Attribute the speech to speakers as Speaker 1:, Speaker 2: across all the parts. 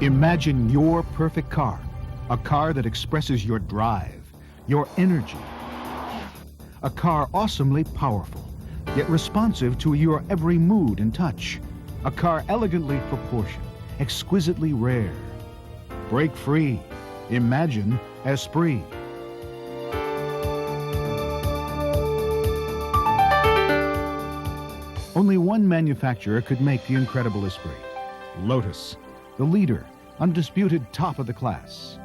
Speaker 1: Imagine your perfect car, a car that expresses your drive, your energy. A car awesomely powerful, yet responsive to your every mood and touch. A car elegantly proportioned, exquisitely rare. Break free. Imagine Esprit. Only one manufacturer could make the incredible Esprit. Lotus, the leader, undisputed top of the class.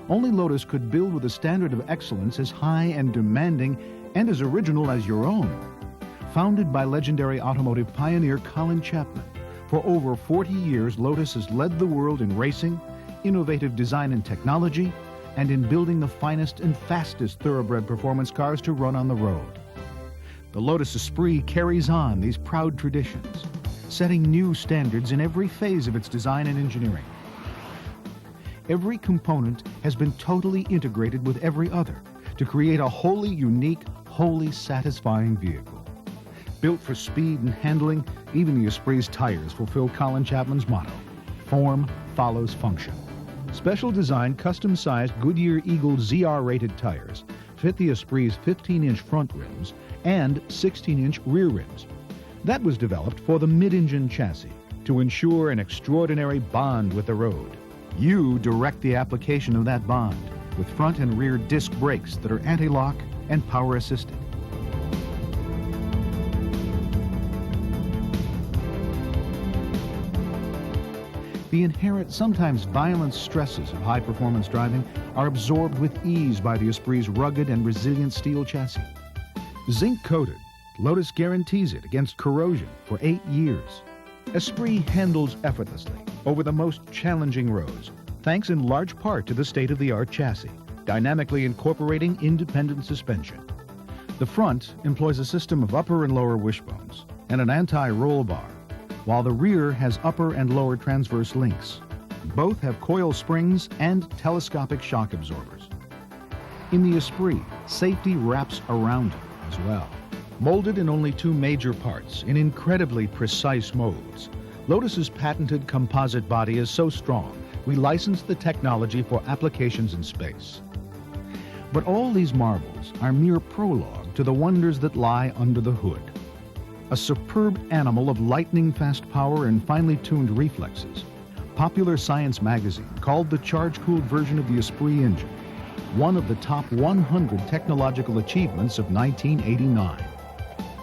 Speaker 1: Only Lotus could build with a standard of excellence as high and demanding and as original as your own. Founded by legendary automotive pioneer Colin Chapman, for over 40 years, Lotus has led the world in racing, innovative design and technology, and in building the finest and fastest thoroughbred performance cars to run on the road. The Lotus Esprit carries on these proud traditions, setting new standards in every phase of its design and engineering. Every component has been totally integrated with every other to create a wholly unique, wholly satisfying vehicle. Built for speed and handling, even the Esprit's tires fulfill Colin Chapman's motto: form follows function. Special designed, custom-sized Goodyear Eagle ZR-rated tires fit the Esprit's 15-inch front rims and 16-inch rear rims. That was developed for the mid-engine chassis to ensure an extraordinary bond with the road. You direct the application of that bond with front and rear disc brakes that are anti-lock and power-assisted. The inherent, sometimes violent stresses of high-performance driving are absorbed with ease by the Esprit's rugged and resilient steel chassis. Zinc-coated, Lotus guarantees it against corrosion for 8 years. Esprit handles effortlessly over the most challenging roads, thanks in large part to the state-of-the-art chassis, dynamically incorporating independent suspension. The front employs a system of upper and lower wishbones and an anti-roll bar, while the rear has upper and lower transverse links. Both have coil springs and telescopic shock absorbers. In the Esprit, safety wraps around it as well. Molded in only 2 major parts in incredibly precise molds, Lotus's patented composite body is so strong, we licensed the technology for applications in space. But all these marvels are mere prologue to the wonders that lie under the hood. A superb animal of lightning-fast power and finely tuned reflexes, Popular Science magazine called the charge-cooled version of the Esprit engine one of the top 100 technological achievements of 1989.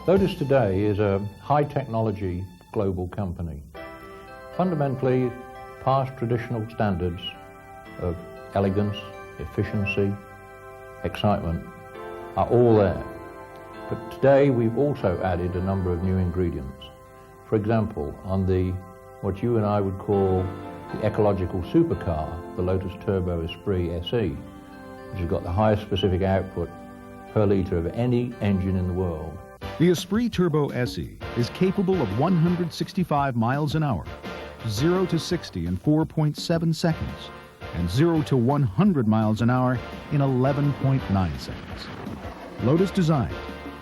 Speaker 2: Lotus today is a high-technology global company. Fundamentally, past traditional standards of elegance, efficiency, excitement are all there. But today we've also added a number of new ingredients. For example, on what you and I would call the ecological supercar, the Lotus Turbo Esprit SE, which has got the highest specific output per litre of any engine in the world.
Speaker 1: The Esprit Turbo SE is capable of 165 miles an hour, 0 to 60 in 4.7 seconds, and 0 to 100 miles an hour in 11.9 seconds. Lotus designed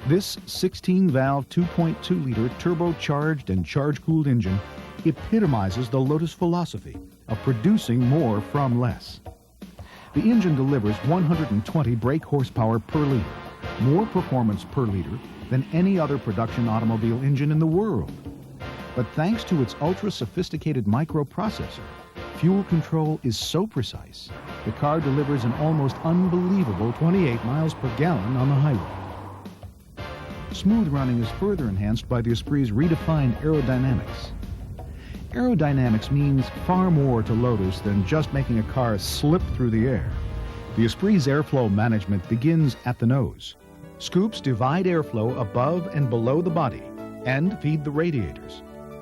Speaker 1: this 16-valve 2.2-liter turbocharged and charge-cooled engine epitomizes the Lotus philosophy of producing more from less. The engine delivers 120 brake horsepower per liter, more performance per liter than any other production automobile engine in the world. But thanks to its ultra-sophisticated microprocessor, fuel control is so precise, the car delivers an almost unbelievable 28 miles per gallon on the highway. Smooth running is further enhanced by the Esprit's redefined aerodynamics. Aerodynamics means far more to Lotus than just making a car slip through the air. The Esprit's airflow management begins at the nose. Scoops divide airflow above and below the body and feed the radiators.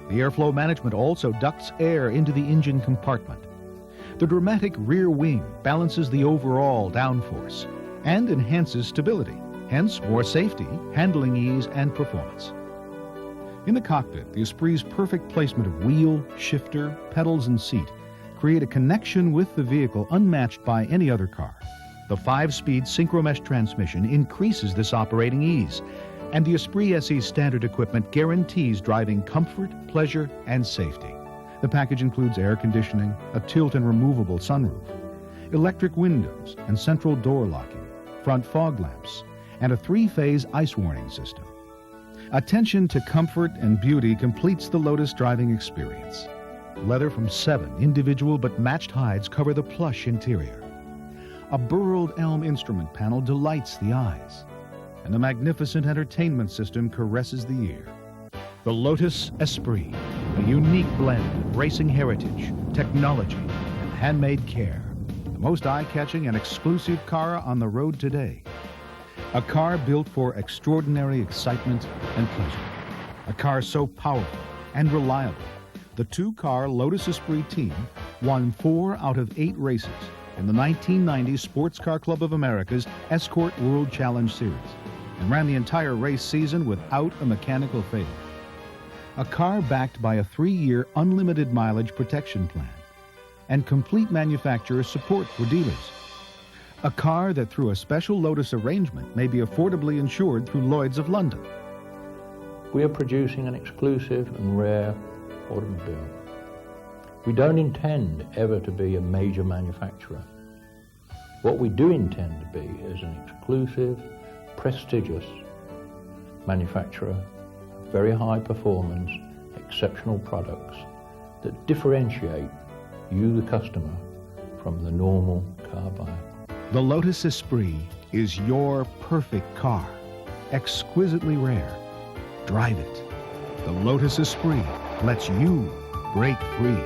Speaker 1: The airflow management also ducts air into the engine compartment. The dramatic rear wing balances the overall downforce and enhances stability, hence more safety, handling ease, and performance. In the cockpit, the Esprit's perfect placement of wheel, shifter, pedals, and seat create a connection with the vehicle unmatched by any other car. The 5-speed synchromesh transmission increases this operating ease, and the Esprit SE's standard equipment guarantees driving comfort, pleasure, and safety. The package includes air conditioning, a tilt and removable sunroof, electric windows and central door locking, front fog lamps, and a 3-phase ice warning system. Attention to comfort and beauty completes the Lotus driving experience. Leather from 7 individual but matched hides cover the plush interior. A burled elm instrument panel delights the eyes, and a magnificent entertainment system caresses the ear. The Lotus Esprit, a unique blend of racing heritage, technology, and handmade care. The most eye-catching and exclusive car on the road today. A car built for extraordinary excitement and pleasure. A car so powerful and reliable. The 2-car Lotus Esprit team won 4 out of 8 races in the 1990 Sports Car Club of America's Escort World Challenge Series and ran the entire race season without a mechanical failure. A car backed by a 3-year unlimited mileage protection plan and complete manufacturer support for dealers. A car that through a special Lotus arrangement may be affordably insured through Lloyd's of London.
Speaker 2: We are producing an exclusive and rare automobile. We don't intend ever to be a major manufacturer. What we do intend to be is an exclusive, prestigious manufacturer of very high performance, exceptional products that differentiate you, the customer, from the normal car buyer.
Speaker 1: The Lotus Esprit is your perfect car, exquisitely rare. Drive it. The Lotus Esprit lets you break free.